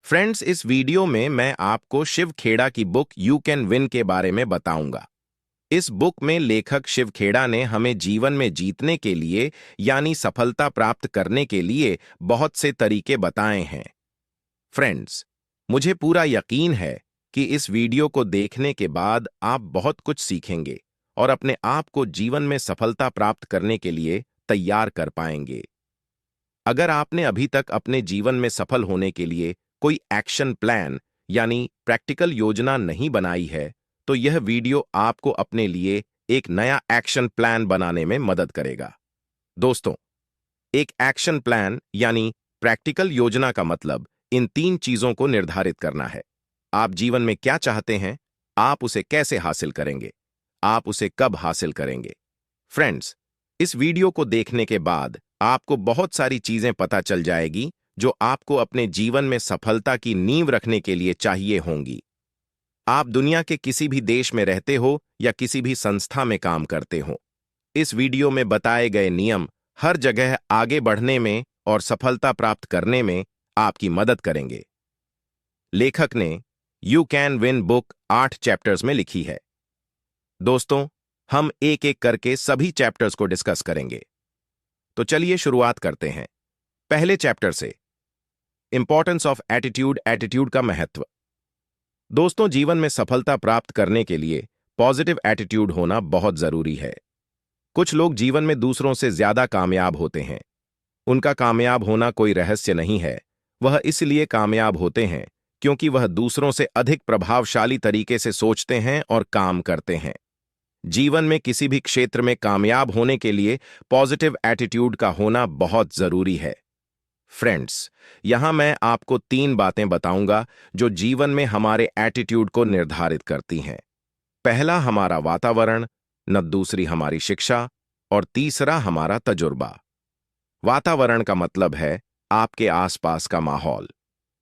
Friends, इस video में मैं आपको शिव खेड़ा की बुक यू कैन विन के बारे में बताऊंगा। इस बुक में लेखक शिव खेड़ा ने हमें जीवन में जीतने के लिए यानी सफलता प्राप्त करने के लिए बहुत से तरीके बताए हैं। फ्रेंड्स, मुझे पूरा यकीन है कि इस वीडियो को देखने के बाद आप बहुत कुछ सीखेंगे और अपने आप को जीवन में सफलता प्राप्त करने के लिए तैयार कर पाएंगे। अगर आपने अभी तक अपने जीवन में सफल होने के लिए कोई एक्शन प्लान यानी प्रैक्टिकल योजना नहीं बनाई है, तो यह वीडियो आपको अपने लिए एक नया एक्शन प्लान बनाने में मदद करेगा। दोस्तों, एक एक्शन प्लान यानी प्रैक्टिकल योजना का मतलब इन 3 चीजों को निर्धारित करना है। आप जीवन में क्या चाहते हैं, आप उसे कैसे हासिल करेंगे, आप उसे कब हासिल करेंगे। फ्रेंड्स, इस वीडियो को देखने के बाद आपको बहुत सारी चीजें पता चल जाएगी जो आपको अपने जीवन में सफलता की नींव रखने के लिए चाहिए होंगी। आप दुनिया के किसी भी देश में रहते हो या किसी भी संस्था में काम करते हो, इस वीडियो में बताए गए नियम हर जगह आगे बढ़ने में और सफलता प्राप्त करने में आपकी मदद करेंगे। लेखक ने you can win book 8 chapters में लिखी है। दोस्तों, हम एक एक करके सभी चैप्टर्स को डिस्कस करेंगे। तो चलिए शुरुआत करते हैं पहले चैप्टर से, इंपॉर्टेंस ऑफ एटीट्यूड, एटीट्यूड का महत्व। दोस्तों, जीवन में सफलता प्राप्त करने के लिए पॉजिटिव एटीट्यूड होना बहुत जरूरी है। कुछ लोग जीवन में दूसरों से ज्यादा कामयाब होते हैं। उनका कामयाब होना कोई रहस्य नहीं है। वह इसलिए कामयाब होते हैं क्योंकि वह दूसरों से अधिक प्रभावशाली तरीके से सोचते हैं और काम करते हैं। जीवन में किसी भी क्षेत्र में कामयाब होने के लिए पॉजिटिव एटीट्यूड का होना बहुत जरूरी है। फ्रेंड्स, यहां मैं आपको 3 बातें बताऊंगा जो जीवन में हमारे एटीट्यूड को निर्धारित करती हैं। पहला हमारा वातावरण, दूसरी हमारी शिक्षा और तीसरा हमारा तजुर्बा। वातावरण का मतलब है आपके आसपास का माहौल।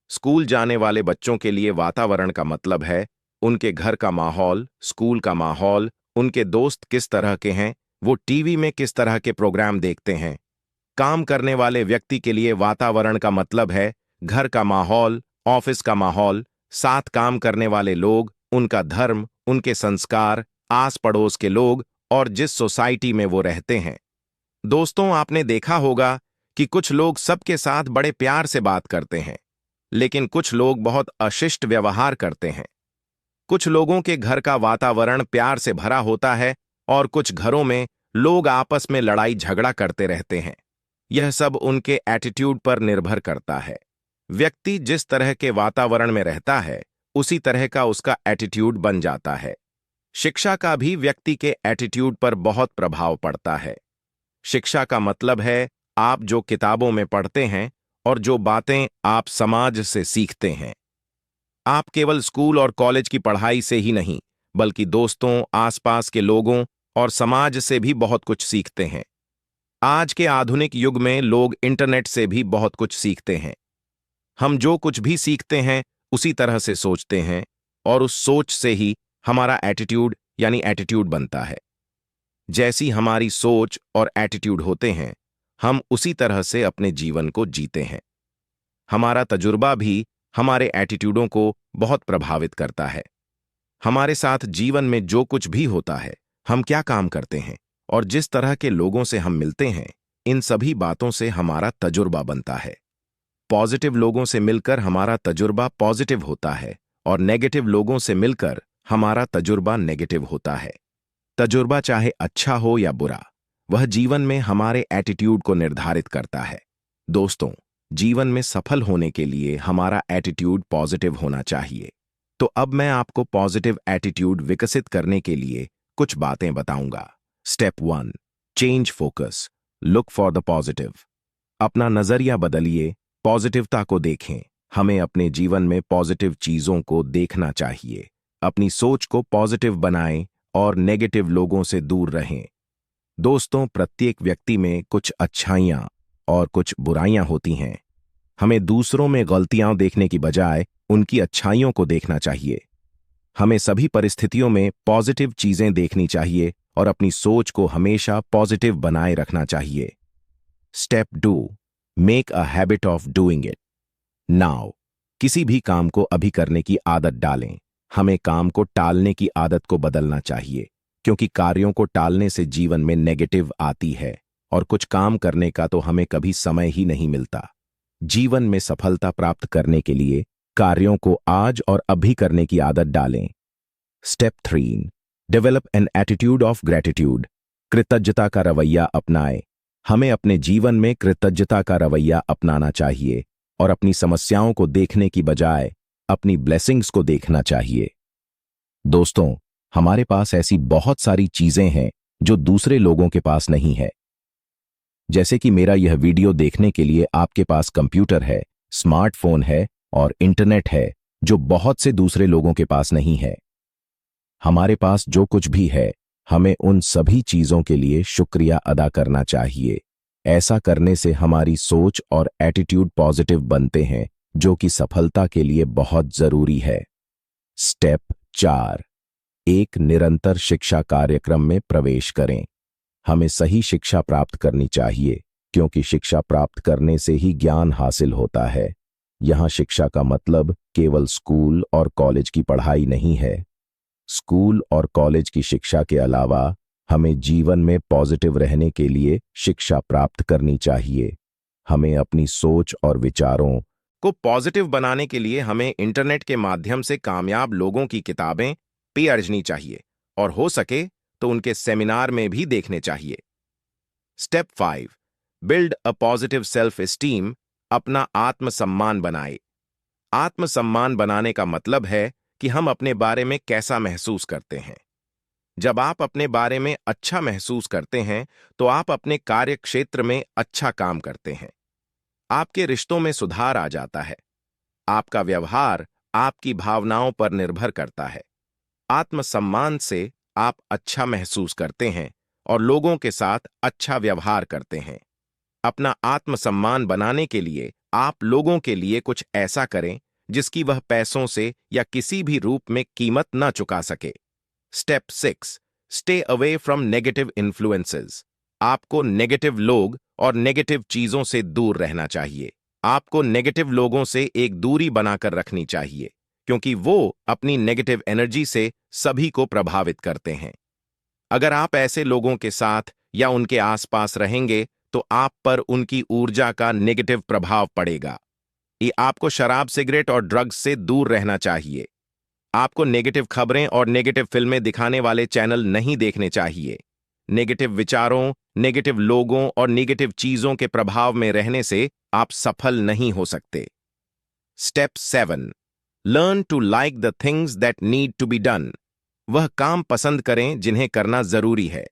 स्कूल जाने वाले बच्चों के लिए वातावरण का मतलब है उनके घर का माहौल, स्कूल का माहौल, उनके दोस्त किस तरह के हैं, वो टीवी में किस तरह के प्रोग्राम देखते हैं। काम करने वाले व्यक्ति के लिए वातावरण का मतलब है घर का माहौल, ऑफिस का माहौल, साथ काम करने वाले लोग, उनका धर्म, उनके संस्कार, आस पड़ोस के लोग और जिस सोसाइटी में वो रहते हैं। दोस्तों, आपने देखा होगा कि कुछ लोग सबके साथ बड़े प्यार से बात करते हैं, लेकिन कुछ लोग बहुत अशिष्ट व्यवहार करते हैं। कुछ लोगों के घर का वातावरण प्यार से भरा होता है और कुछ घरों में लोग आपस में लड़ाई झगड़ा करते रहते हैं। यह सब उनके एटीट्यूड पर निर्भर करता है। व्यक्ति जिस तरह के वातावरण में रहता है, उसी तरह का उसका एटीट्यूड बन जाता है। शिक्षा का भी व्यक्ति के एटीट्यूड पर बहुत प्रभाव पड़ता है। शिक्षा का मतलब है आप जो किताबों में पढ़ते हैं और जो बातें आप समाज से सीखते हैं। आप केवल स्कूल और कॉलेज की पढ़ाई से ही नहीं, बल्कि दोस्तों, आसपास के लोगों और समाज से भी बहुत कुछ सीखते हैं। आज के आधुनिक युग में लोग इंटरनेट से भी बहुत कुछ सीखते हैं। हम जो कुछ भी सीखते हैं उसी तरह से सोचते हैं और उस सोच से ही हमारा एटीट्यूड यानी एटीट्यूड बनता है। जैसी हमारी सोच और एटीट्यूड होते हैं, हम उसी तरह से अपने जीवन को जीते हैं। हमारा तजुर्बा भी हमारे एटीट्यूडों को बहुत प्रभावित करता है। हमारे साथ जीवन में जो कुछ भी होता है, हम क्या काम करते हैं और जिस तरह के लोगों से हम मिलते हैं, इन सभी बातों से हमारा तजुर्बा बनता है। पॉजिटिव लोगों से मिलकर हमारा तजुर्बा पॉजिटिव होता है और नेगेटिव लोगों से मिलकर हमारा तजुर्बा नेगेटिव होता है। तजुर्बा चाहे अच्छा हो या बुरा, वह जीवन में हमारे एटीट्यूड को निर्धारित करता है। दोस्तों, जीवन में सफल होने के लिए हमारा एटीट्यूड पॉजिटिव होना चाहिए। तो अब मैं आपको पॉजिटिव एटीट्यूड विकसित करने के लिए कुछ बातें बताऊंगा। Step 1, change focus, look for the positive. अपना नजरिया बदलिए, पॉजिटिवता को देखें। हमें अपने जीवन में पॉजिटिव चीजों को देखना चाहिए। अपनी सोच को पॉजिटिव बनाएं और नेगेटिव लोगों से दूर रहें। दोस्तों, प्रत्येक व्यक्ति में कुछ अच्छाइयां और कुछ बुराइयां होती हैं। हमें दूसरों में गलतियां देखने की बजाय उनकी अच्छाइयों को देखना चाहिए। हमें सभी परिस्थितियों में पॉजिटिव चीजें देखनी चाहिए और अपनी सोच को हमेशा पॉजिटिव बनाए रखना चाहिए। Step 2, make a habit of doing it now. किसी भी काम को अभी करने की आदत डालें। हमें काम को टालने की आदत को बदलना चाहिए, क्योंकि कार्यों को टालने से जीवन में नेगेटिव आती है और कुछ काम करने का तो हमें कभी समय ही नहीं मिलता। जीवन में सफलता प्राप्त करने के लिए कार्यों को आज और अभी करने की आदत डालें। Step 3, develop an attitude of gratitude. कृतज्ञता का रवैया अपनाएं। हमें अपने जीवन में कृतज्ञता का रवैया अपनाना चाहिए और अपनी समस्याओं को देखने की बजाय अपनी ब्लेसिंग्स को देखना चाहिए। दोस्तों, हमारे पास ऐसी बहुत सारी चीजें हैं जो दूसरे लोगों के पास नहीं है। जैसे कि मेरा यह वीडियो देखने के लिए आपके पास कंप्यूटर है, स्मार्टफोन है और इंटरनेट है, जो बहुत से दूसरे लोगों के पास नहीं है। हमारे पास जो कुछ भी है, हमें उन सभी चीजों के लिए शुक्रिया अदा करना चाहिए। ऐसा करने से हमारी सोच और एटीट्यूड पॉजिटिव बनते हैं, जो कि सफलता के लिए बहुत जरूरी है। स्टेप 4, एक निरंतर शिक्षा कार्यक्रम में प्रवेश करें। हमें सही शिक्षा प्राप्त करनी चाहिए, क्योंकि शिक्षा प्राप्त करने से ही ज्ञान हासिल होता है। यहाँ शिक्षा का मतलब केवल स्कूल और कॉलेज की पढ़ाई नहीं है। स्कूल और कॉलेज की शिक्षा के अलावा हमें जीवन में पॉजिटिव रहने के लिए शिक्षा प्राप्त करनी चाहिए। हमें अपनी सोच और विचारों को पॉजिटिव बनाने के लिए हमें इंटरनेट के माध्यम से कामयाब लोगों की किताबें पढ़नी चाहिए और हो सके तो उनके सेमिनार में भी देखने चाहिए। Step 5, build a positive self esteem. अपना आत्मसम्मान बनाए। आत्मसम्मान बनाने का मतलब है कि हम अपने बारे में कैसा महसूस करते हैं। जब आप अपने बारे में अच्छा महसूस करते हैं तो आप अपने कार्य क्षेत्र में अच्छा काम करते हैं। आपके रिश्तों में सुधार आ जाता है। आपका व्यवहार आपकी भावनाओं पर निर्भर करता है। आत्मसम्मान से आप अच्छा महसूस करते हैं और लोगों के साथ अच्छा व्यवहार करते हैं। अपना आत्मसम्मान बनाने के लिए आप लोगों के लिए कुछ ऐसा करें जिसकी वह पैसों से या किसी भी रूप में कीमत न चुका सके। Step 6, stay away from negative influences. आपको नेगेटिव लोग और नेगेटिव चीजों से दूर रहना चाहिए। आपको नेगेटिव लोगों से एक दूरी बनाकर रखनी चाहिए, क्योंकि वो अपनी नेगेटिव एनर्जी से सभी को प्रभावित करते हैं। अगर आप ऐसे लोगों के साथ या उनके आसपास रहेंगे तो आप पर उनकी ऊर्जा का नेगेटिव प्रभाव पड़ेगा। ये आपको शराब, सिगरेट और ड्रग्स से दूर रहना चाहिए। आपको नेगेटिव खबरें और नेगेटिव फिल्में दिखाने वाले चैनल नहीं देखने चाहिए। नेगेटिव विचारों, नेगेटिव लोगों और नेगेटिव चीजों के प्रभाव में रहने से आप सफल नहीं हो सकते। Step 7, learn to like the things that need to be done. वह काम पसंद करें जिन्हें करना जरूरी है।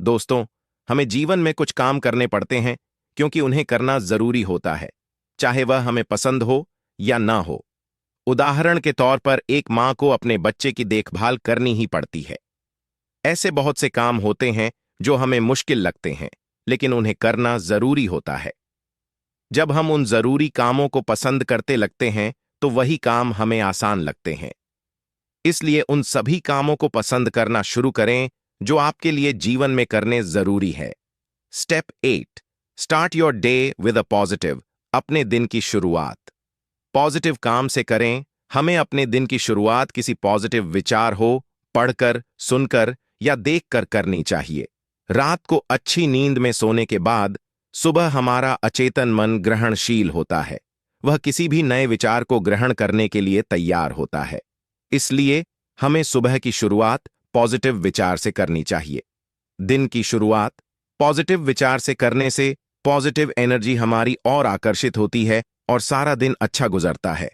दोस्तों, हमें जीवन में कुछ काम करने पड़ते हैं क्योंकि उन्हें करना जरूरी होता है, चाहे वह हमें पसंद हो या ना हो। उदाहरण के तौर पर एक मां को अपने बच्चे की देखभाल करनी ही पड़ती है। ऐसे बहुत से काम होते हैं जो हमें मुश्किल लगते हैं, लेकिन उन्हें करना जरूरी होता है। जब हम उन जरूरी कामों को पसंद करते लगते हैं तो वही काम हमें आसान लगते हैं। इसलिए उन सभी कामों को पसंद करना शुरू करें जो आपके लिए जीवन में करने जरूरी है। Step 8, start your day with a positive. अपने दिन की शुरुआत पॉजिटिव काम से करें। हमें अपने दिन की शुरुआत किसी पॉजिटिव विचार हो, पढ़कर, सुनकर या देखकर करनी चाहिए। रात को अच्छी नींद में सोने के बाद सुबह हमारा अचेतन मन ग्रहणशील होता है। वह किसी भी नए विचार को ग्रहण करने के लिए तैयार होता है। इसलिए हमें सुबह की शुरुआत पॉजिटिव विचार से करनी चाहिए। दिन की शुरुआत पॉजिटिव विचार से करने से पॉजिटिव एनर्जी हमारी और आकर्षित होती है और सारा दिन अच्छा गुजरता है।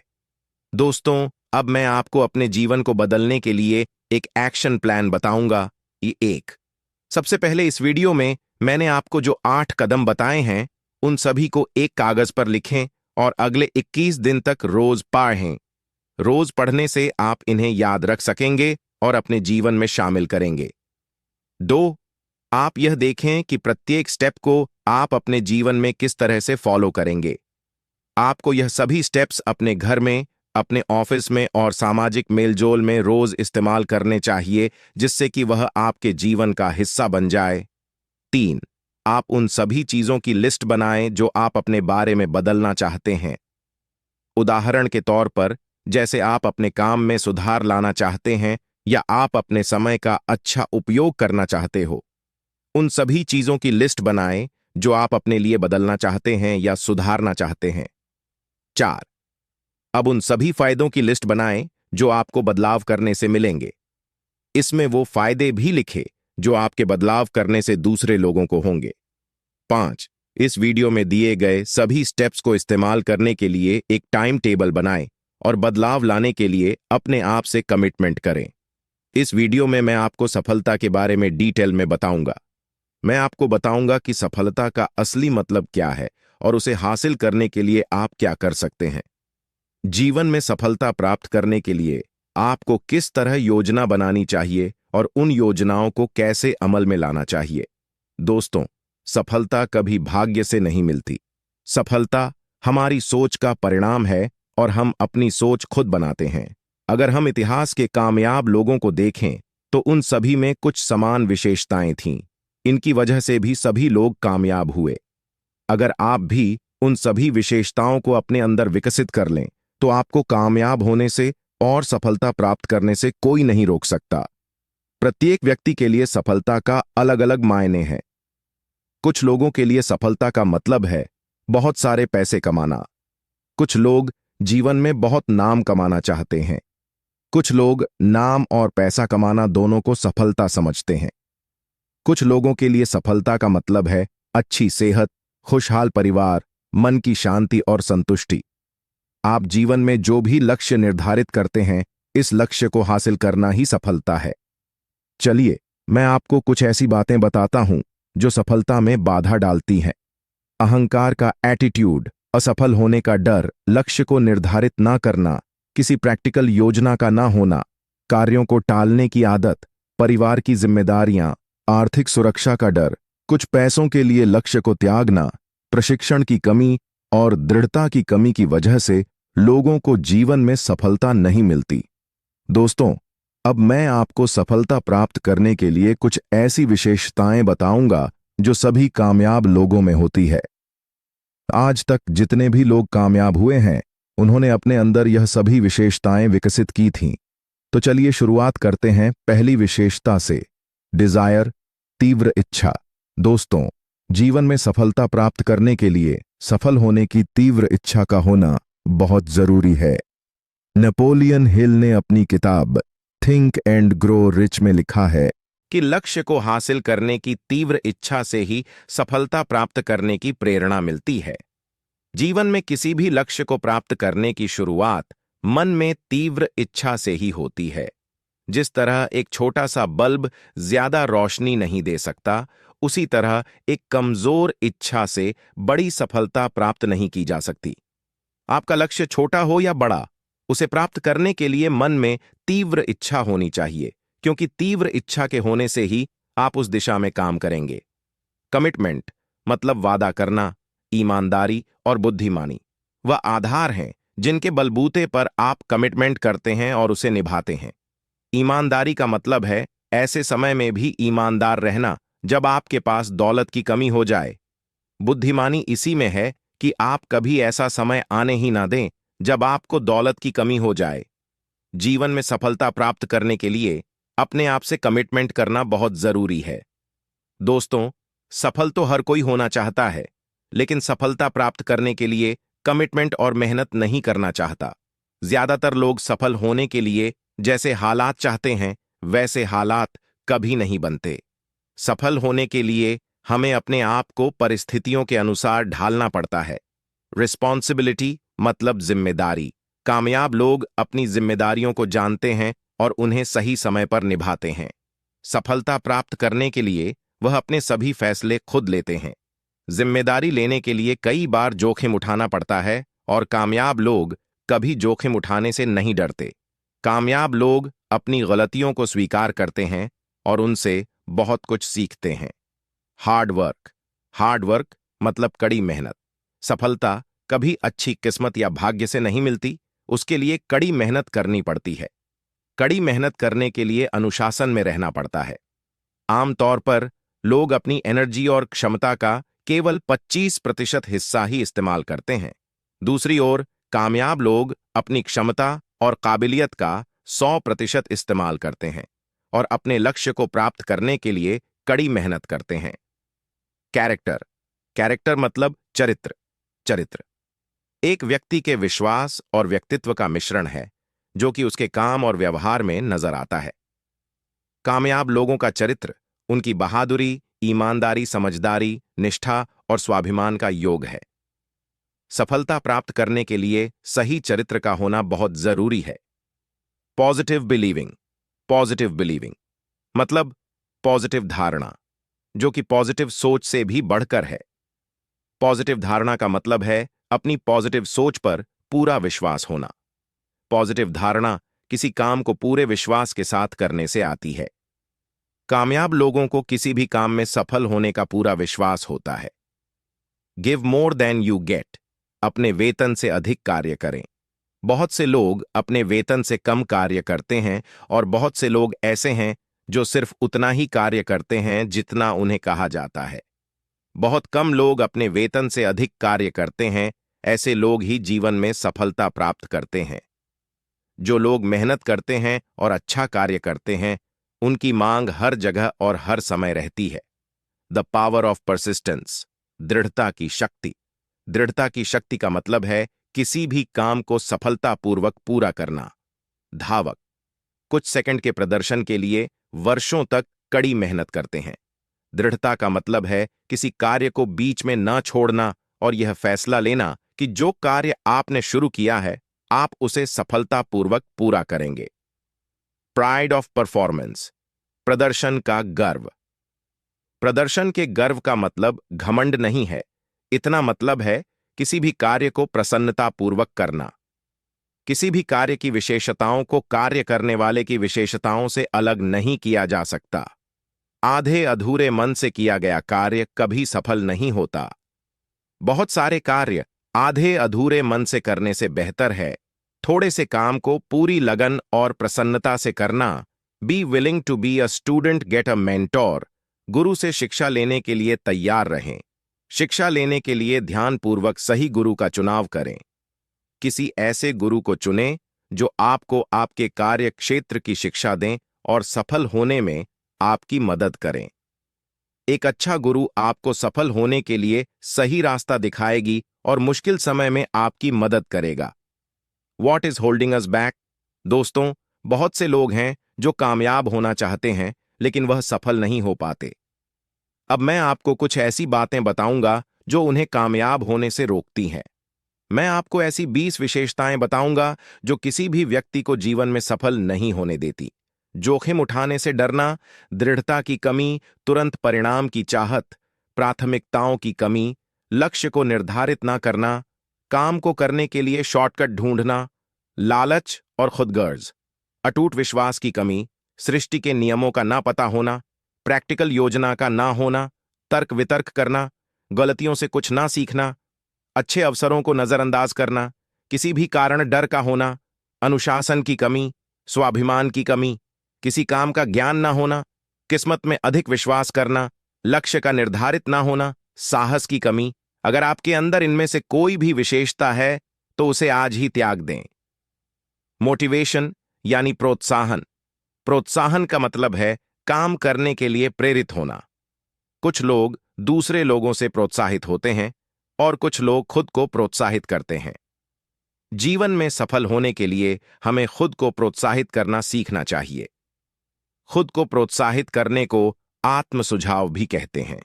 दोस्तों, अब मैं आपको अपने जीवन को बदलने के लिए एक एक्शन प्लान बताऊंगा। सबसे पहले इस वीडियो में मैंने आपको जो 8 कदम बताए हैं, उन सभी को एक कागज पर लिखें और अगले 21 दिन तक रोज पढ़ें। रोज पढ़ने से आप इन्हें याद रख सकेंगे और अपने जीवन में शामिल करेंगे। 2, आप यह देखें कि प्रत्येक स्टेप को आप अपने जीवन में किस तरह से फॉलो करेंगे। आपको यह सभी स्टेप्स अपने घर में, अपने ऑफिस में और सामाजिक मेलजोल में रोज इस्तेमाल करने चाहिए, जिससे कि वह आपके जीवन का हिस्सा बन जाए। 3, आप उन सभी चीजों की लिस्ट बनाएं जो आप अपने बारे में बदलना चाहते हैं। उदाहरण के तौर पर, जैसे आप अपने काम में सुधार लाना चाहते हैं या आप अपने समय का अच्छा उपयोग करना चाहते हो। उन सभी चीजों की लिस्ट बनाएं जो आप अपने लिए बदलना चाहते हैं या सुधारना चाहते हैं। 4, अब उन सभी फायदों की लिस्ट बनाएं जो आपको बदलाव करने से मिलेंगे। इसमें वो फायदे भी लिखें जो आपके बदलाव करने से दूसरे लोगों को होंगे। 5, इस वीडियो में दिए गए सभी स्टेप्स को इस्तेमाल करने के लिए एक टाइम टेबल बनाएं और बदलाव लाने के लिए अपने आप से कमिटमेंट करें। इस वीडियो में मैं आपको सफलता के बारे में डिटेल में बताऊंगा। मैं आपको बताऊंगा कि सफलता का असली मतलब क्या है और उसे हासिल करने के लिए आप क्या कर सकते हैं। जीवन में सफलता प्राप्त करने के लिए आपको किस तरह योजना बनानी चाहिए और उन योजनाओं को कैसे अमल में लाना चाहिए। दोस्तों, सफलता कभी भाग्य से नहीं मिलती। सफलता हमारी सोच का परिणाम है और हम अपनी सोच खुद बनाते हैं। अगर हम इतिहास के कामयाब लोगों को देखें तो उन सभी में कुछ समान विशेषताएं थीं। इनकी वजह से भी सभी लोग कामयाब हुए। अगर आप भी उन सभी विशेषताओं को अपने अंदर विकसित कर लें तो आपको कामयाब होने से और सफलता प्राप्त करने से कोई नहीं रोक सकता। प्रत्येक व्यक्ति के लिए सफलता का अलग अलग मायने हैं। कुछ लोगों के लिए सफलता का मतलब है बहुत सारे पैसे कमाना। कुछ लोग जीवन में बहुत नाम कमाना चाहते हैं। कुछ लोग नाम और पैसा कमाना दोनों को सफलता समझते हैं। कुछ लोगों के लिए सफलता का मतलब है अच्छी सेहत, खुशहाल परिवार, मन की शांति और संतुष्टि। आप जीवन में जो भी लक्ष्य निर्धारित करते हैं, इस लक्ष्य को हासिल करना ही सफलता है। चलिए, मैं आपको कुछ ऐसी बातें बताता हूं जो सफलता में बाधा डालती हैं। अहंकार का एटीट्यूड, असफल होने का डर, लक्ष्य को निर्धारित ना करना, किसी प्रैक्टिकल योजना का ना होना, कार्यों को टालने की आदत, परिवार की जिम्मेदारियां, आर्थिक सुरक्षा का डर, कुछ पैसों के लिए लक्ष्य को त्यागना, प्रशिक्षण की कमी और दृढ़ता की कमी की वजह से लोगों को जीवन में सफलता नहीं मिलती। दोस्तों, अब मैं आपको सफलता प्राप्त करने के लिए कुछ ऐसी विशेषताएं बताऊंगा जो सभी कामयाब लोगों में होती है। आज तक जितने भी लोग कामयाब हुए हैं, उन्होंने अपने अंदर यह सभी विशेषताएं विकसित की थीं। तो चलिए शुरुआत करते हैं पहली विशेषता से, डिजायर, तीव्र इच्छा। दोस्तों, जीवन में सफलता प्राप्त करने के लिए सफल होने की तीव्र इच्छा का होना बहुत जरूरी है। नेपोलियन हिल ने अपनी किताब थिंक एंड ग्रो रिच में लिखा है कि लक्ष्य को हासिल करने की तीव्र इच्छा से ही सफलता प्राप्त करने की प्रेरणा मिलती है। जीवन में किसी भी लक्ष्य को प्राप्त करने की शुरुआत मन में तीव्र इच्छा से ही होती है। जिस तरह एक छोटा सा बल्ब ज्यादा रोशनी नहीं दे सकता, उसी तरह एक कमजोर इच्छा से बड़ी सफलता प्राप्त नहीं की जा सकती। आपका लक्ष्य छोटा हो या बड़ा, उसे प्राप्त करने के लिए मन में तीव्र इच्छा होनी चाहिए, क्योंकि तीव्र इच्छा के होने से ही आप उस दिशा में काम करेंगे। कमिटमेंट मतलब वादा करना, ईमानदारी और बुद्धिमानी वह आधार हैं जिनके बलबूते पर आप कमिटमेंट करते हैं और उसे निभाते हैं। ईमानदारी का मतलब है ऐसे समय में भी ईमानदार रहना जब आपके पास दौलत की कमी हो जाए। बुद्धिमानी इसी में है कि आप कभी ऐसा समय आने ही ना दें जब आपको दौलत की कमी हो जाए। जीवन में सफलता प्राप्त करने के लिए अपने आप से कमिटमेंट करना बहुत जरूरी है। दोस्तों, सफल तो हर कोई होना चाहता है, लेकिन सफलता प्राप्त करने के लिए कमिटमेंट और मेहनत नहीं करना चाहता। ज्यादातर लोग सफल होने के लिए जैसे हालात चाहते हैं, वैसे हालात कभी नहीं बनते। सफल होने के लिए हमें अपने आप को परिस्थितियों के अनुसार ढालना पड़ता है। रिस्पॉन्सिबिलिटी मतलब जिम्मेदारी। कामयाब लोग अपनी जिम्मेदारियों को जानते हैं और उन्हें सही समय पर निभाते हैं। सफलता प्राप्त करने के लिए वह अपने सभी फैसले खुद लेते हैं। जिम्मेदारी लेने के लिए कई बार जोखिम उठाना पड़ता है और कामयाब लोग कभी जोखिम उठाने से नहीं डरते। कामयाब लोग अपनी गलतियों को स्वीकार करते हैं और उनसे बहुत कुछ सीखते हैं। हार्ड वर्क मतलब कड़ी मेहनत। सफलता कभी अच्छी किस्मत या भाग्य से नहीं मिलती, उसके लिए कड़ी मेहनत करनी पड़ती है। कड़ी मेहनत करने के लिए अनुशासन में रहना पड़ता है। आमतौर पर लोग अपनी एनर्जी और क्षमता का केवल 25% हिस्सा ही इस्तेमाल करते हैं। दूसरी ओर कामयाब लोग अपनी क्षमता और काबिलियत का 100% इस्तेमाल करते हैं और अपने लक्ष्य को प्राप्त करने के लिए कड़ी मेहनत करते हैं। कैरेक्टर। कैरेक्टर मतलब चरित्र। चरित्र एक व्यक्ति के विश्वास और व्यक्तित्व का मिश्रण है जो कि उसके काम और व्यवहार में नजर आता है। कामयाब लोगों का चरित्र उनकी बहादुरी, ईमानदारी, समझदारी, निष्ठा और स्वाभिमान का योग है। सफलता प्राप्त करने के लिए सही चरित्र का होना बहुत जरूरी है। Positive believing. पॉजिटिव बिलीविंग मतलब पॉजिटिव धारणा, जो कि पॉजिटिव सोच से भी बढ़कर है। पॉजिटिव धारणा का मतलब है अपनी पॉजिटिव सोच पर पूरा विश्वास होना। पॉजिटिव धारणा किसी काम को पूरे विश्वास के साथ करने से आती है। कामयाब लोगों को किसी भी काम में सफल होने का पूरा विश्वास होता है। Give more than you get. अपने वेतन से अधिक कार्य करें। बहुत से लोग अपने वेतन से कम कार्य करते हैं और बहुत से लोग ऐसे हैं जो सिर्फ उतना ही कार्य करते हैं जितना उन्हें कहा जाता है। बहुत कम लोग अपने वेतन से अधिक कार्य करते हैं। ऐसे लोग ही जीवन में सफलता प्राप्त करते हैं। जो लोग मेहनत करते हैं और अच्छा कार्य करते हैं, उनकी मांग हर जगह और हर समय रहती है। The power of persistence. दृढ़ता की शक्ति। दृढ़ता की शक्ति का मतलब है किसी भी काम को सफलतापूर्वक पूरा करना। धावक कुछ सेकंड के प्रदर्शन के लिए वर्षों तक कड़ी मेहनत करते हैं। दृढ़ता का मतलब है किसी कार्य को बीच में न छोड़ना और यह फैसला लेना कि जो कार्य आपने शुरू किया है आप उसे सफलतापूर्वक पूरा करेंगे। Pride of performance. प्रदर्शन का गर्व। प्रदर्शन के गर्व का मतलब घमंड नहीं है। इतना मतलब है किसी भी कार्य को प्रसन्नतापूर्वक करना। किसी भी कार्य की विशेषताओं को कार्य करने वाले की विशेषताओं से अलग नहीं किया जा सकता। आधे अधूरे मन से किया गया कार्य कभी सफल नहीं होता। बहुत सारे कार्य आधे अधूरे मन से करने से बेहतर है थोड़े से काम को पूरी लगन और प्रसन्नता से करना। Be willing to be a student get a mentor. गुरु से शिक्षा लेने के लिए तैयार रहें। शिक्षा लेने के लिए ध्यानपूर्वक सही गुरु का चुनाव करें। किसी ऐसे गुरु को चुनें जो आपको आपके कार्य क्षेत्र की शिक्षा दें और सफल होने में आपकी मदद करें। एक अच्छा गुरु आपको सफल होने के लिए सही रास्ता दिखाएगी और मुश्किल समय में आपकी मदद करेगा। What is holding us back? दोस्तों, बहुत से लोग हैं जो कामयाब होना चाहते हैं लेकिन वह सफल नहीं हो पाते। अब मैं आपको कुछ ऐसी बातें बताऊंगा जो उन्हें कामयाब होने से रोकती हैं। मैं आपको ऐसी 20 विशेषताएं बताऊंगा जो किसी भी व्यक्ति को जीवन में सफल नहीं होने देती। जोखिम उठाने से डरना, दृढ़ता की कमी, तुरंत परिणाम की चाहत, प्राथमिकताओं की कमी, लक्ष्य को निर्धारित ना करना, काम को करने के लिए शॉर्टकट ढूंढना, लालच और खुदगर्ज, अटूट विश्वास की कमी, सृष्टि के नियमों का ना पता होना, प्रैक्टिकल योजना का ना होना, तर्क वितर्क करना, गलतियों से कुछ ना सीखना, अच्छे अवसरों को नजरअंदाज करना, किसी भी कारण डर का होना, अनुशासन की कमी, स्वाभिमान की कमी, किसी काम का ज्ञान ना होना, किस्मत में अधिक विश्वास करना, लक्ष्य का निर्धारित ना होना, साहस की कमी। अगर आपके अंदर इनमें से कोई भी विशेषता है तो उसे आज ही त्याग दें। मोटिवेशन यानी प्रोत्साहन। प्रोत्साहन का मतलब है काम करने के लिए प्रेरित होना। कुछ लोग दूसरे लोगों से प्रोत्साहित होते हैं और कुछ लोग खुद को प्रोत्साहित करते हैं। जीवन में सफल होने के लिए हमें खुद को प्रोत्साहित करना सीखना चाहिए। खुद को प्रोत्साहित करने को आत्म सुझाव भी कहते हैं।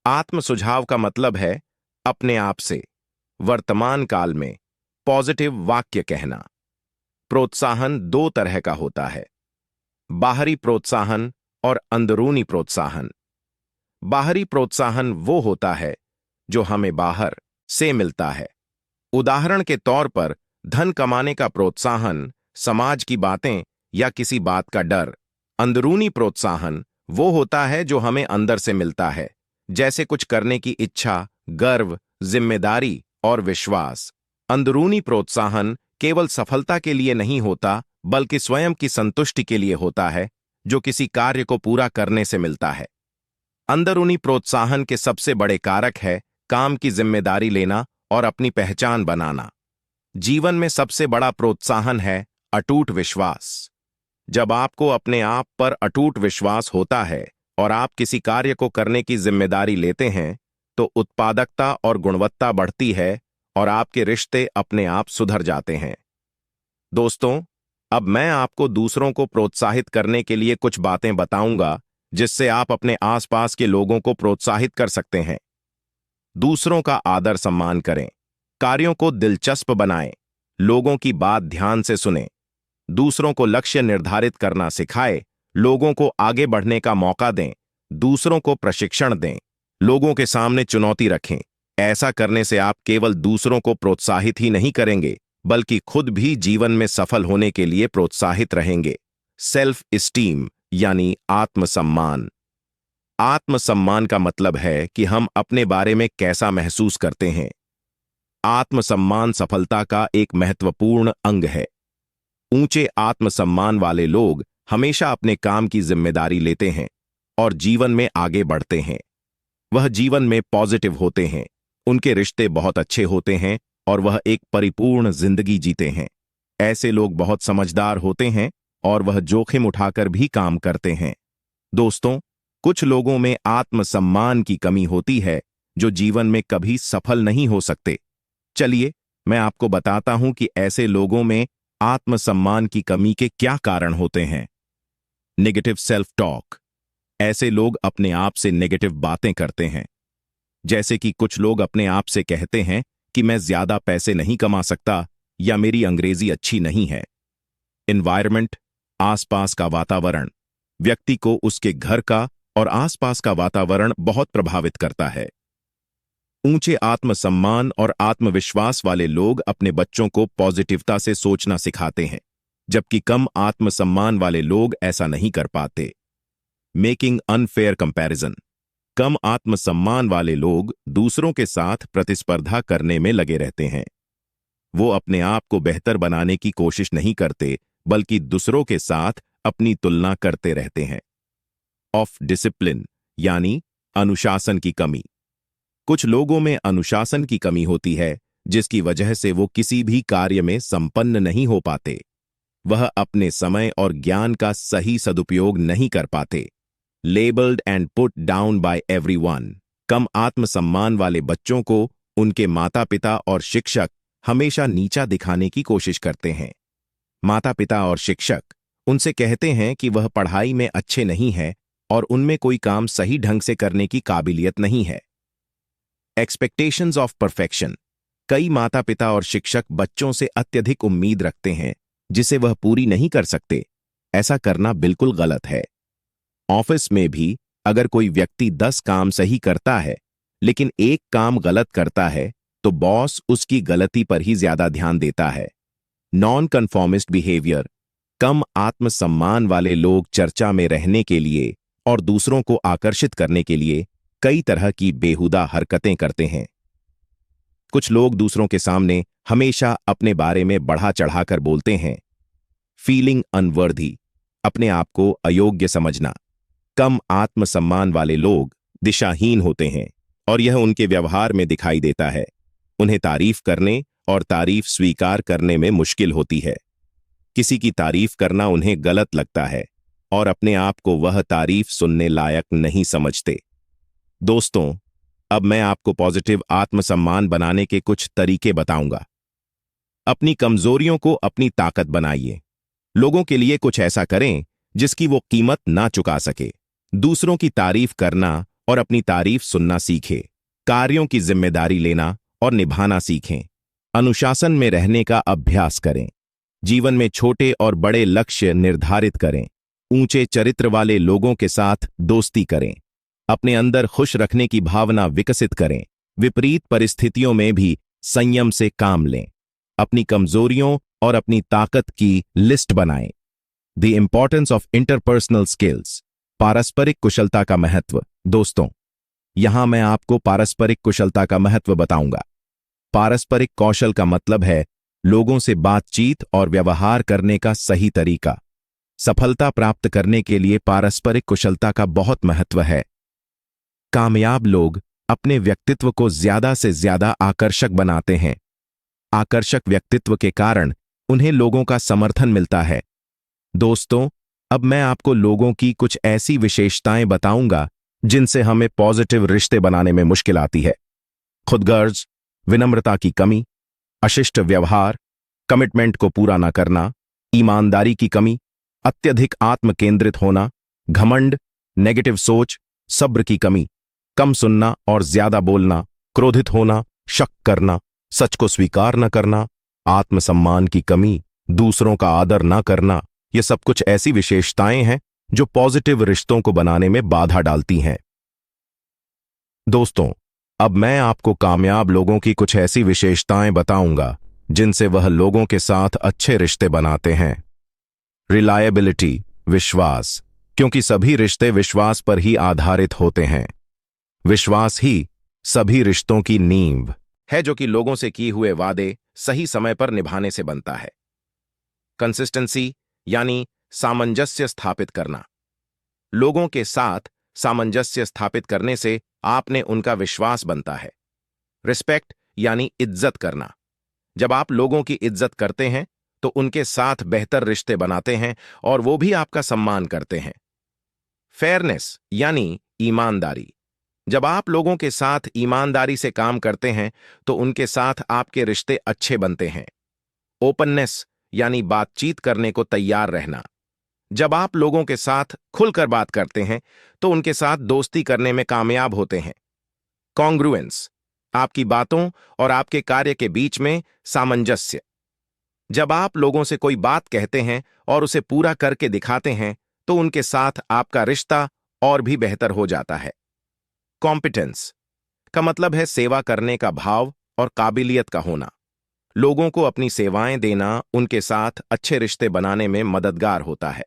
आत्म सुझाव का मतलब है अपने आप से वर्तमान काल में पॉजिटिव वाक्य कहना। प्रोत्साहन दो तरह का होता है, बाहरी प्रोत्साहन और अंदरूनी प्रोत्साहन। बाहरी प्रोत्साहन वो होता है जो हमें बाहर से मिलता है। उदाहरण के तौर पर धन कमाने का प्रोत्साहन, समाज की बातें या किसी बात का डर। अंदरूनी प्रोत्साहन वो होता है जो हमें अंदर से मिलता है, जैसे कुछ करने की इच्छा, गर्व, जिम्मेदारी और विश्वास। अंदरूनी प्रोत्साहन केवल सफलता के लिए नहीं होता बल्कि स्वयं की संतुष्टि के लिए होता है जो किसी कार्य को पूरा करने से मिलता है। अंदरूनी प्रोत्साहन के सबसे बड़े कारक है काम की जिम्मेदारी लेना और अपनी पहचान बनाना। जीवन में सबसे बड़ा प्रोत्साहन है अटूट विश्वास। जब आपको अपने आप पर अटूट विश्वास होता है और आप किसी कार्य को करने की जिम्मेदारी लेते हैं, तो उत्पादकता और गुणवत्ता बढ़ती है और आपके रिश्ते अपने आप सुधर जाते हैं। दोस्तों, अब मैं आपको दूसरों को प्रोत्साहित करने के लिए कुछ बातें बताऊंगा जिससे आप अपने आसपास के लोगों को प्रोत्साहित कर सकते हैं। दूसरों का आदर सम्मान करें, कार्यों को दिलचस्प बनाएं, लोगों की बात ध्यान से सुनें, दूसरों को लक्ष्य निर्धारित करना सिखाएं, लोगों को आगे बढ़ने का मौका दें, दूसरों को प्रशिक्षण दें, लोगों के सामने चुनौती रखें। ऐसा करने से आप केवल दूसरों को प्रोत्साहित ही नहीं करेंगे, बल्कि खुद भी जीवन में सफल होने के लिए प्रोत्साहित रहेंगे। सेल्फ इस्टीम यानी आत्मसम्मान। आत्मसम्मान का मतलब है कि हम अपने बारे में कैसा महसूस करते हैं। आत्मसम्मान सफलता का एक महत्वपूर्ण अंग है। ऊंचे आत्मसम्मान वाले लोग हमेशा अपने काम की जिम्मेदारी लेते हैं और जीवन में आगे बढ़ते हैं। वह जीवन में पॉजिटिव होते हैं, उनके रिश्ते बहुत अच्छे होते हैं और वह एक परिपूर्ण जिंदगी जीते हैं। ऐसे लोग बहुत समझदार होते हैं और वह जोखिम उठाकर भी काम करते हैं। दोस्तों, कुछ लोगों में आत्मसम्मान की कमी होती है जो जीवन में कभी सफल नहीं हो सकते। चलिए, मैं आपको बताता हूं कि ऐसे लोगों में आत्मसम्मान की कमी के क्या कारण होते हैं। Negative self talk. ऐसे लोग अपने आप से नेगेटिव बातें करते हैं। जैसे कि कुछ लोग अपने आप से कहते हैं कि मैं ज्यादा पैसे नहीं कमा सकता या मेरी अंग्रेजी अच्छी नहीं है। एनवायरनमेंट, आसपास का वातावरण, व्यक्ति को उसके घर का और आसपास का वातावरण बहुत प्रभावित करता है। ऊंचे आत्मसम्मान और आत्मविश्वास वाले लोग अपने बच्चों को पॉजिटिवता से सोचना सिखाते हैं, जबकि कम आत्मसम्मान वाले लोग ऐसा नहीं कर पाते। Making unfair comparison. कम आत्मसम्मान वाले लोग दूसरों के साथ प्रतिस्पर्धा करने में लगे रहते हैं। वो अपने आप को बेहतर बनाने की कोशिश नहीं करते, बल्कि दूसरों के साथ अपनी तुलना करते रहते हैं। ऑफ डिसिप्लिन यानी अनुशासन की कमी। कुछ लोगों में अनुशासन की कमी होती है, जिसकी वजह से वो किसी भी कार्य में संपन्न नहीं हो पाते। वह अपने समय और ज्ञान का सही सदुपयोग नहीं कर पाते। Labelled and put down by everyone. कम आत्मसम्मान वाले बच्चों को उनके माता पिता और शिक्षक हमेशा नीचा दिखाने की कोशिश करते हैं। माता पिता और शिक्षक उनसे कहते हैं कि वह पढ़ाई में अच्छे नहीं है और उनमें कोई काम सही ढंग से करने की काबिलियत नहीं है। Expectations of perfection. कई माता पिता और शिक्षक बच्चों से अत्यधिक उम्मीद रखते हैं जिसे वह पूरी नहीं कर सकते। ऐसा करना बिल्कुल गलत है। ऑफिस में भी अगर कोई व्यक्ति 10 काम सही करता है लेकिन एक काम गलत करता है, तो बॉस उसकी गलती पर ही ज्यादा ध्यान देता है। Non conformist behaviour. कम आत्मसम्मान वाले लोग चर्चा में रहने के लिए और दूसरों को आकर्षित करने के लिए कई तरह की बेहुदा हरकतें करते हैं। कुछ लोग दूसरों के सामने हमेशा अपने बारे में बढ़ा चढ़ाकर बोलते हैं। Feeling unworthy. अपने आप को अयोग्य समझना। कम आत्मसम्मान वाले लोग दिशाहीन होते हैं और यह उनके व्यवहार में दिखाई देता है। उन्हें तारीफ करने और तारीफ स्वीकार करने में मुश्किल होती है। किसी की तारीफ करना उन्हें गलत लगता है और अपने आप को वह तारीफ सुनने लायक नहीं समझते। दोस्तों, अब मैं आपको पॉजिटिव आत्मसम्मान बनाने के कुछ तरीके बताऊंगा। अपनी कमजोरियों को अपनी ताकत बनाइए। लोगों के लिए कुछ ऐसा करें जिसकी वो कीमत ना चुका सके। दूसरों की तारीफ करना और अपनी तारीफ सुनना सीखें। कार्यों की जिम्मेदारी लेना और निभाना सीखें। अनुशासन में रहने का अभ्यास करें। जीवन में छोटे और बड़े लक्ष्य निर्धारित करें। ऊंचे चरित्र वाले लोगों के साथ दोस्ती करें। अपने अंदर खुश रखने की भावना विकसित करें। विपरीत परिस्थितियों में भी संयम से काम लें। अपनी कमजोरियों और अपनी ताकत की लिस्ट बनाएं। The importance of interpersonal skills. पारस्परिक कुशलता का महत्व। दोस्तों, यहां मैं आपको पारस्परिक कुशलता का महत्व बताऊंगा। पारस्परिक कौशल का मतलब है लोगों से बातचीत और व्यवहार करने का सही तरीका। सफलता प्राप्त करने के लिए पारस्परिक कुशलता का बहुत महत्व है। कामयाब लोग अपने व्यक्तित्व को ज्यादा से ज्यादा आकर्षक बनाते हैं। आकर्षक व्यक्तित्व के कारण उन्हें लोगों का समर्थन मिलता है। दोस्तों, अब मैं आपको लोगों की कुछ ऐसी विशेषताएं बताऊंगा जिनसे हमें पॉजिटिव रिश्ते बनाने में मुश्किल आती है। खुदगर्ज, विनम्रता की कमी, अशिष्ट व्यवहार, कमिटमेंट को पूरा न करना, ईमानदारी की कमी, अत्यधिक आत्म केंद्रित होना, घमंड, नेगेटिव सोच, सब्र की कमी, कम सुनना और ज्यादा बोलना, क्रोधित होना, शक करना, सच को स्वीकार न करना, आत्मसम्मान की कमी, दूसरों का आदर न करना, ये सब कुछ ऐसी विशेषताएं हैं जो पॉजिटिव रिश्तों को बनाने में बाधा डालती हैं। दोस्तों, अब मैं आपको कामयाब लोगों की कुछ ऐसी विशेषताएं बताऊंगा जिनसे वह लोगों के साथ अच्छे रिश्ते बनाते हैं। रिलायबिलिटी, विश्वास, क्योंकि सभी रिश्ते विश्वास पर ही आधारित होते हैं। विश्वास ही सभी रिश्तों की नींव है, जो कि लोगों से किए हुए वादे सही समय पर निभाने से बनता है। कंसिस्टेंसी, यानी सामंजस्य स्थापित करना। लोगों के साथ सामंजस्य स्थापित करने से आपने उनका विश्वास बनता है। रिस्पेक्ट, यानी इज्जत करना। जब आप लोगों की इज्जत करते हैं तो उनके साथ बेहतर रिश्ते बनाते हैं और वो भी आपका सम्मान करते हैं। फेयरनेस, यानी ईमानदारी। जब आप लोगों के साथ ईमानदारी से काम करते हैं तो उनके साथ आपके रिश्ते अच्छे बनते हैं। ओपननेस, यानी बातचीत करने को तैयार रहना। जब आप लोगों के साथ खुलकर बात करते हैं तो उनके साथ दोस्ती करने में कामयाब होते हैं। कॉन्ग्रुएंस, आपकी बातों और आपके कार्य के बीच में सामंजस्य। जब आप लोगों से कोई बात कहते हैं और उसे पूरा करके दिखाते हैं तो उनके साथ आपका रिश्ता और भी बेहतर हो जाता है। कॉम्पिटेंस का मतलब है सेवा करने का भाव और काबिलियत का होना। लोगों को अपनी सेवाएं देना उनके साथ अच्छे रिश्ते बनाने में मददगार होता है।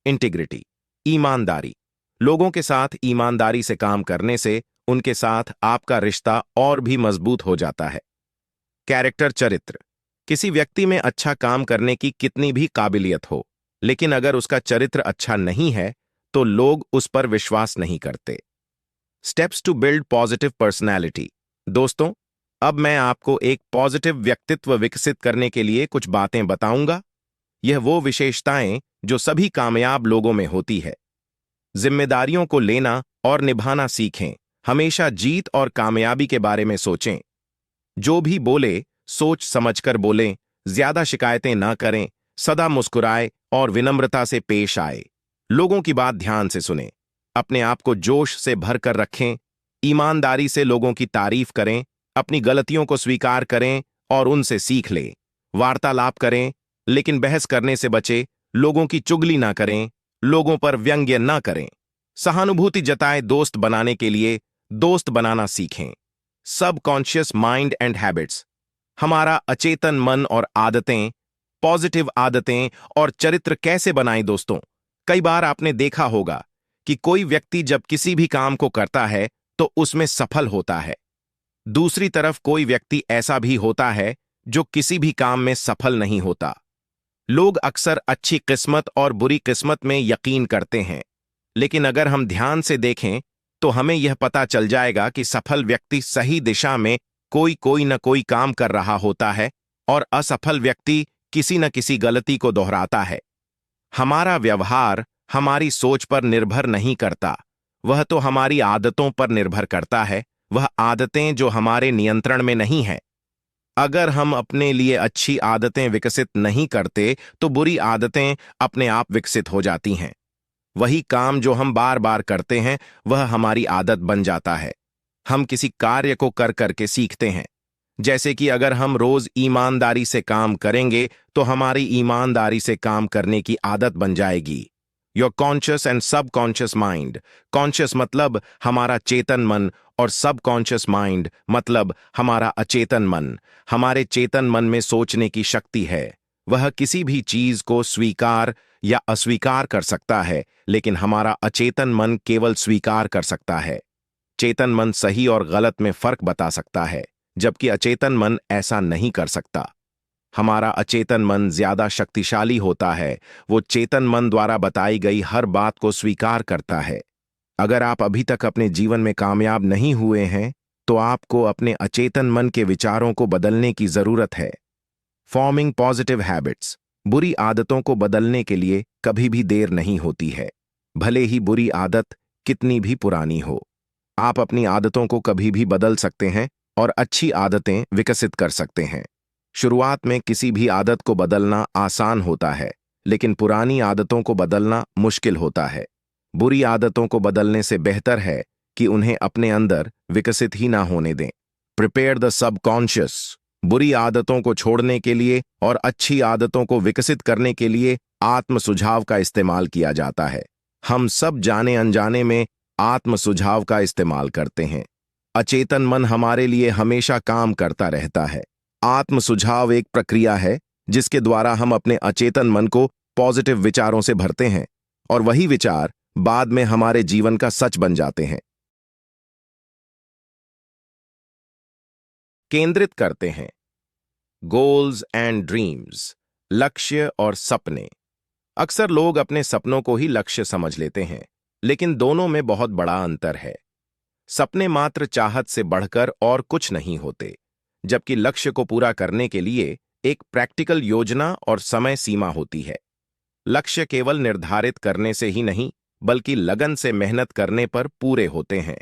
इंटीग्रिटी, ईमानदारी। लोगों के साथ ईमानदारी से काम करने से उनके साथ आपका रिश्ता और भी मजबूत हो जाता है। कैरेक्टर, चरित्र। किसी व्यक्ति में अच्छा काम करने की कितनी भी काबिलियत हो, लेकिन अगर उसका चरित्र अच्छा नहीं है तो लोग उस पर विश्वास नहीं करते। Steps to build positive personality. दोस्तों, अब मैं आपको एक पॉजिटिव व्यक्तित्व विकसित करने के लिए कुछ बातें बताऊंगा। यह वो विशेषताएं जो सभी कामयाब लोगों में होती है। जिम्मेदारियों को लेना और निभाना सीखें। हमेशा जीत और कामयाबी के बारे में सोचें। जो भी बोले सोच समझकर बोलें। ज्यादा शिकायतें ना करें। सदा मुस्कुराए और विनम्रता से पेश आए। लोगों की बात ध्यान से सुनें। अपने आप को जोश से भरकर रखें। ईमानदारी से लोगों की तारीफ करें। अपनी गलतियों को स्वीकार करें और उनसे सीख लें। वार्तालाप करें, लेकिन बहस करने से बचें। लोगों की चुगली ना करें। लोगों पर व्यंग्य ना करें। सहानुभूति जताए। दोस्त बनाने के लिए दोस्त बनाना सीखें। Subconscious mind and habits. हमारा अचेतन मन और आदतें, पॉजिटिव आदतें और चरित्र कैसे बनाएं। दोस्तों, कई बार आपने देखा होगा कि कोई व्यक्ति जब किसी भी काम को करता है तो उसमें सफल होता है। दूसरी तरफ कोई व्यक्ति ऐसा भी होता है जो किसी भी काम में सफल नहीं होता। लोग अक्सर अच्छी किस्मत और बुरी किस्मत में यकीन करते हैं, लेकिन अगर हम ध्यान से देखें तो हमें यह पता चल जाएगा कि सफल व्यक्ति सही दिशा में कोई न कोई काम कर रहा होता है और असफल व्यक्ति किसी न किसी गलती को दोहराता है। हमारा व्यवहार हमारी सोच पर निर्भर नहीं करता, वह तो हमारी आदतों पर निर्भर करता है। वह आदतें जो हमारे नियंत्रण में नहीं है। अगर हम अपने लिए अच्छी आदतें विकसित नहीं करते तो बुरी आदतें अपने आप विकसित हो जाती हैं। वही काम जो हम बार बार करते हैं वह हमारी आदत बन जाता है। हम किसी कार्य को कर करके सीखते हैं। जैसे कि अगर हम रोज ईमानदारी से काम करेंगे तो हमारी ईमानदारी से काम करने की आदत बन जाएगी। Your conscious and subconscious mind. Conscious मतलब हमारा चेतन मन और सबकॉन्शियस माइंड मतलब हमारा अचेतन मन। हमारे चेतन मन में सोचने की शक्ति है। वह किसी भी चीज को स्वीकार या अस्वीकार कर सकता है, लेकिन हमारा अचेतन मन केवल स्वीकार कर सकता है। चेतन मन सही और गलत में फर्क बता सकता है, जबकि अचेतन मन ऐसा नहीं कर सकता। हमारा अचेतन मन ज्यादा शक्तिशाली होता है। वो चेतन मन द्वारा बताई गई हर बात को स्वीकार करता है। अगर आप अभी तक अपने जीवन में कामयाब नहीं हुए हैं तो आपको अपने अचेतन मन के विचारों को बदलने की जरूरत है। Forming positive habits. बुरी आदतों को बदलने के लिए कभी भी देर नहीं होती है, भले ही बुरी आदत कितनी भी पुरानी हो। आप अपनी आदतों को कभी भी बदल सकते हैं और अच्छी आदतें विकसित कर सकते हैं। शुरुआत में किसी भी आदत को बदलना आसान होता है, लेकिन पुरानी आदतों को बदलना मुश्किल होता है। बुरी आदतों को बदलने से बेहतर है कि उन्हें अपने अंदर विकसित ही ना होने दें। Prepare the subconscious. बुरी आदतों को छोड़ने के लिए और अच्छी आदतों को विकसित करने के लिए आत्म सुझाव का इस्तेमाल किया जाता है। हम सब जाने अनजाने में आत्म सुझाव का इस्तेमाल करते हैं। अचेतन मन हमारे लिए हमेशा काम करता रहता है। आत्म सुझाव एक प्रक्रिया है जिसके द्वारा हम अपने अचेतन मन को पॉजिटिव विचारों से भरते हैं और वही विचार बाद में हमारे जीवन का सच बन जाते हैं। केंद्रित करते हैं। Goals and dreams. लक्ष्य और सपने। अक्सर लोग अपने सपनों को ही लक्ष्य समझ लेते हैं, लेकिन दोनों में बहुत बड़ा अंतर है। सपने मात्र चाहत से बढ़कर और कुछ नहीं होते, जबकि लक्ष्य को पूरा करने के लिए एक प्रैक्टिकल योजना और समय सीमा होती है। लक्ष्य केवल निर्धारित करने से ही नहीं, बल्कि लगन से मेहनत करने पर पूरे होते हैं।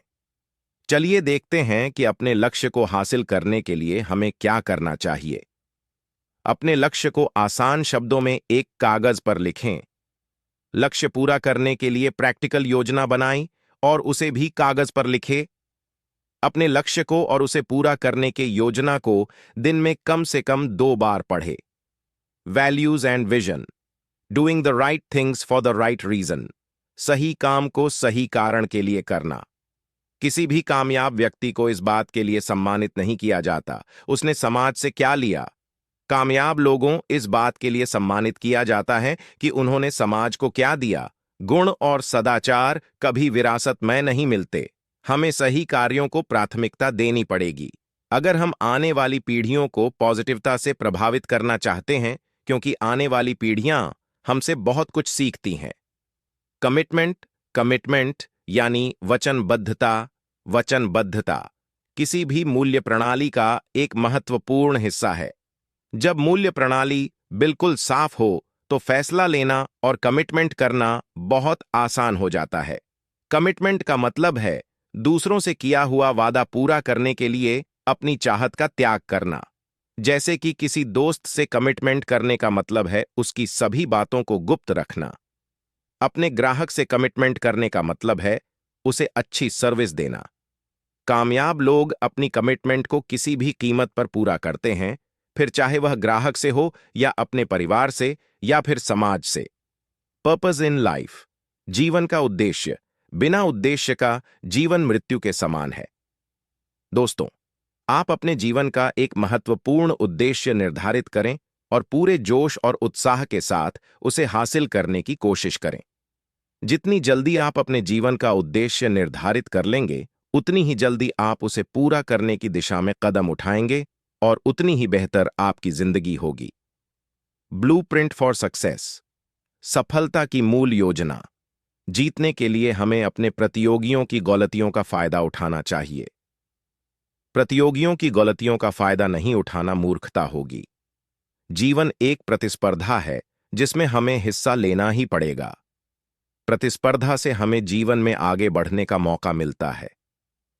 चलिए देखते हैं कि अपने लक्ष्य को हासिल करने के लिए हमें क्या करना चाहिए। अपने लक्ष्य को आसान शब्दों में एक कागज पर लिखें। लक्ष्य पूरा करने के लिए प्रैक्टिकल योजना बनाएं और उसे भी कागज पर लिखें। अपने लक्ष्य को और उसे पूरा करने के योजना को दिन में कम से कम 2 बार पढ़ें। Values and vision. Doing the right things for the right reason. सही काम को सही कारण के लिए करना। किसी भी कामयाब व्यक्ति को इस बात के लिए सम्मानित नहीं किया जाता उसने समाज से क्या लिया। कामयाब लोगों इस बात के लिए सम्मानित किया जाता है कि उन्होंने समाज को क्या दिया। गुण और सदाचार कभी विरासत में नहीं मिलते। हमें सही कार्यों को प्राथमिकता देनी पड़ेगी अगर हम आने वाली पीढ़ियों को पॉजिटिवता से प्रभावित करना चाहते हैं, क्योंकि आने वाली पीढ़ियां हमसे बहुत कुछ सीखती हैं। कमिटमेंट। कमिटमेंट यानी वचनबद्धता। वचनबद्धता किसी भी मूल्य प्रणाली का एक महत्वपूर्ण हिस्सा है। जब मूल्य प्रणाली बिल्कुल साफ हो तो फैसला लेना और कमिटमेंट करना बहुत आसान हो जाता है। कमिटमेंट का मतलब है दूसरों से किया हुआ वादा पूरा करने के लिए अपनी चाहत का त्याग करना। जैसे कि किसी दोस्त से कमिटमेंट करने का मतलब है उसकी सभी बातों को गुप्त रखना। अपने ग्राहक से कमिटमेंट करने का मतलब है उसे अच्छी सर्विस देना। कामयाब लोग अपनी कमिटमेंट को किसी भी कीमत पर पूरा करते हैं, फिर चाहे वह ग्राहक से हो या अपने परिवार से या फिर समाज से। Purpose in life. जीवन का उद्देश्य। बिना उद्देश्य का जीवन मृत्यु के समान है। दोस्तों, आप अपने जीवन का एक महत्वपूर्ण उद्देश्य निर्धारित करें और पूरे जोश और उत्साह के साथ उसे हासिल करने की कोशिश करें। जितनी जल्दी आप अपने जीवन का उद्देश्य निर्धारित कर लेंगे, उतनी ही जल्दी आप उसे पूरा करने की दिशा में कदम उठाएंगे और उतनी ही बेहतर आपकी जिंदगी होगी। Blueprint for success. सफलता की मूल योजना। जीतने के लिए हमें अपने प्रतियोगियों की गलतियों का फायदा उठाना चाहिए। प्रतियोगियों की गलतियों का फायदा नहीं उठाना मूर्खता होगी। जीवन एक प्रतिस्पर्धा है जिसमें हमें हिस्सा लेना ही पड़ेगा। प्रतिस्पर्धा से हमें जीवन में आगे बढ़ने का मौका मिलता है।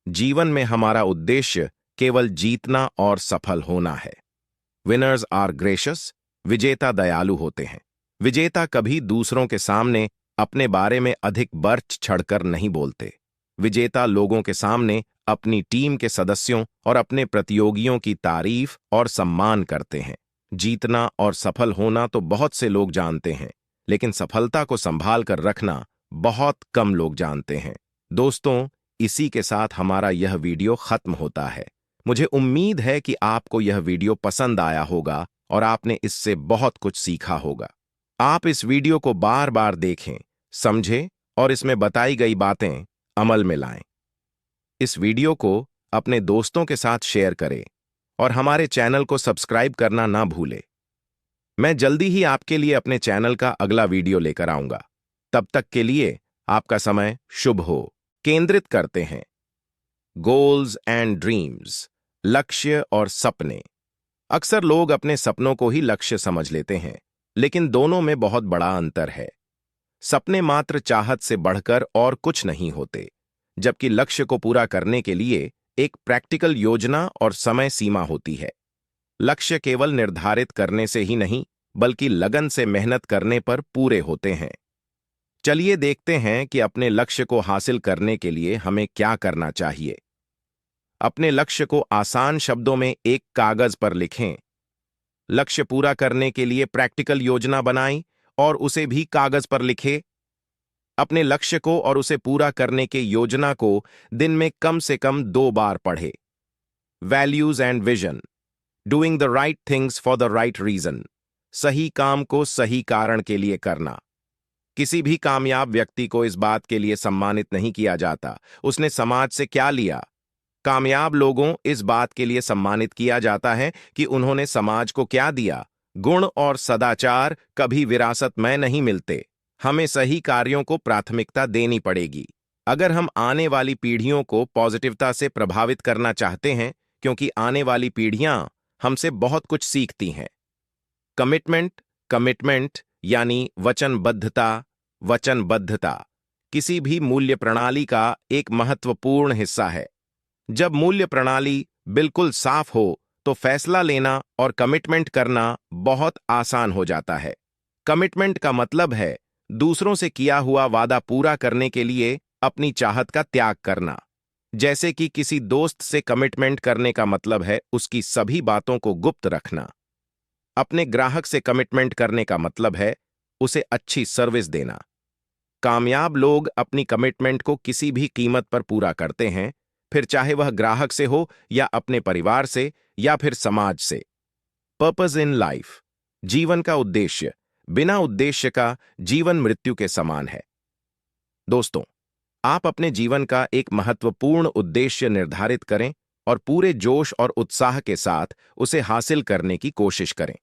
जीवन में हमारा उद्देश्य केवल जीतना और सफल होना है। Winners are gracious. विजेता दयालु होते हैं। विजेता कभी दूसरों के सामने अपने बारे में अधिक बढ़ चढ़कर नहीं बोलते। विजेता लोगों के सामने अपनी टीम के सदस्यों और अपने प्रतियोगियों की तारीफ और सम्मान करते हैं। जीतना और सफल होना तो बहुत से लोग जानते हैं, लेकिन सफलता को संभाल कर रखना बहुत कम लोग जानते हैं। दोस्तों, इसी के साथ हमारा यह वीडियो खत्म होता है। मुझे उम्मीद है कि आपको यह वीडियो पसंद आया होगा और आपने इससे बहुत कुछ सीखा होगा। आप इस वीडियो को बार बार देखें, समझें और इसमें बताई गई बातें अमल में लाएं। इस वीडियो को अपने दोस्तों के साथ शेयर करें और हमारे चैनल को सब्सक्राइब करना ना भूलें। मैं जल्दी ही आपके लिए अपने चैनल का अगला वीडियो लेकर आऊंगा। तब तक के लिए आपका समय शुभ हो। केंद्रित करते हैं। गोल्स एंड ड्रीम्स, लक्ष्य और सपने। अक्सर लोग अपने सपनों को ही लक्ष्य समझ लेते हैं, लेकिन दोनों में बहुत बड़ा अंतर है। सपने मात्र चाहत से बढ़कर और कुछ नहीं होते, जबकि लक्ष्य को पूरा करने के लिए एक प्रैक्टिकल योजना और समय सीमा होती है। लक्ष्य केवल निर्धारित करने से ही नहीं, बल्कि लगन से मेहनत करने पर पूरे होते हैं। चलिए देखते हैं कि अपने लक्ष्य को हासिल करने के लिए हमें क्या करना चाहिए। अपने लक्ष्य को आसान शब्दों में एक कागज पर लिखें। लक्ष्य पूरा करने के लिए प्रैक्टिकल योजना बनाएं और उसे भी कागज पर लिखें। अपने लक्ष्य को और उसे पूरा करने के योजना को दिन में कम से कम 2 बार पढ़ें। Values and vision, doing the right things for the right reason, सही काम को सही कारण के लिए करना। किसी भी कामयाब व्यक्ति को इस बात के लिए सम्मानित नहीं किया जाता उसने समाज से क्या लिया। कामयाब लोगों इस बात के लिए सम्मानित किया जाता है कि उन्होंने समाज को क्या दिया। गुण और सदाचार कभी विरासत में नहीं मिलते। हमें सही कार्यों को प्राथमिकता देनी पड़ेगी अगर हम आने वाली पीढ़ियों को पॉजिटिवता से प्रभावित करना चाहते हैं, क्योंकि आने वाली पीढ़ियां हमसे बहुत कुछ सीखती हैं। कमिटमेंट, कमिटमेंट यानी वचनबद्धता, वचनबद्धता किसी भी मूल्य प्रणाली का एक महत्वपूर्ण हिस्सा है। जब मूल्य प्रणाली बिल्कुल साफ हो तो फैसला लेना और कमिटमेंट करना बहुत आसान हो जाता है। कमिटमेंट का मतलब है दूसरों से किया हुआ वादा पूरा करने के लिए अपनी चाहत का त्याग करना। जैसे कि किसी दोस्त से कमिटमेंट करने का मतलब है उसकी सभी बातों को गुप्त रखना। अपने ग्राहक से कमिटमेंट करने का मतलब है उसे अच्छी सर्विस देना। कामयाब लोग अपनी कमिटमेंट को किसी भी कीमत पर पूरा करते हैं, फिर चाहे वह ग्राहक से हो या अपने परिवार से या फिर समाज से। पर्पस इन लाइफ, जीवन का उद्देश्य। बिना उद्देश्य का जीवन मृत्यु के समान है। दोस्तों, आप अपने जीवन का एक महत्वपूर्ण उद्देश्य निर्धारित करें और पूरे जोश और उत्साह के साथ उसे हासिल करने की कोशिश करें।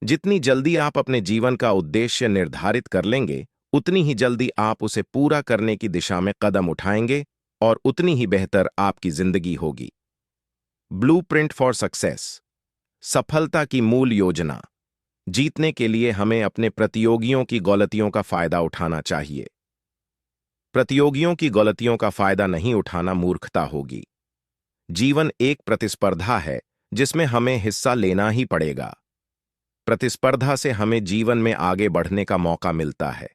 जितनी जल्दी आप अपने जीवन का उद्देश्य निर्धारित कर लेंगे, उतनी ही जल्दी आप उसे पूरा करने की दिशा में कदम उठाएंगे और उतनी ही बेहतर आपकी जिंदगी होगी। ब्लूप्रिंट फॉर सक्सेस, सफलता की मूल योजना। जीतने के लिए हमें अपने प्रतियोगियों की गलतियों का फायदा उठाना चाहिए। प्रतियोगियों की गलतियों का फायदा नहीं उठाना मूर्खता होगी। जीवन एक प्रतिस्पर्धा है जिसमें हमें हिस्सा लेना ही पड़ेगा। प्रतिस्पर्धा से हमें जीवन में आगे बढ़ने का मौका मिलता है।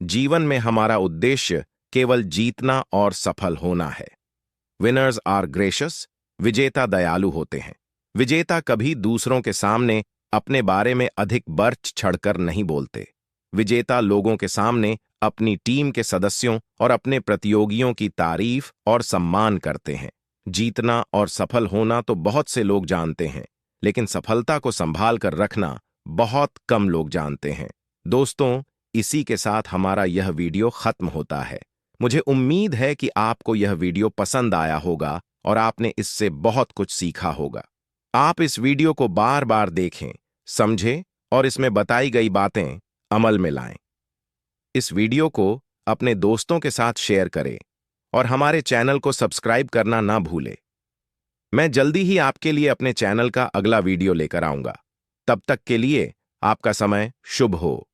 जीवन में हमारा उद्देश्य केवल जीतना और सफल होना है। विनर्स आर ग्रेशियस, विजेता दयालु होते हैं। विजेता कभी दूसरों के सामने अपने बारे में अधिक बढ़ चढ़कर नहीं बोलते। विजेता लोगों के सामने अपनी टीम के सदस्यों और अपने प्रतियोगियों की तारीफ और सम्मान करते हैं। जीतना और सफल होना तो बहुत से लोग जानते हैं, लेकिन सफलता को संभाल कर रखना बहुत कम लोग जानते हैं। दोस्तों, इसी के साथ हमारा यह वीडियो खत्म होता है। मुझे उम्मीद है कि आपको यह वीडियो पसंद आया होगा और आपने इससे बहुत कुछ सीखा होगा। आप इस वीडियो को बार बार देखें, समझें और इसमें बताई गई बातें अमल में लाएं। इस वीडियो को अपने दोस्तों के साथ शेयर करें और हमारे चैनल को सब्सक्राइब करना ना भूलें। मैं जल्दी ही आपके लिए अपने चैनल का अगला वीडियो लेकर आऊंगा। तब तक के लिए आपका समय शुभ हो।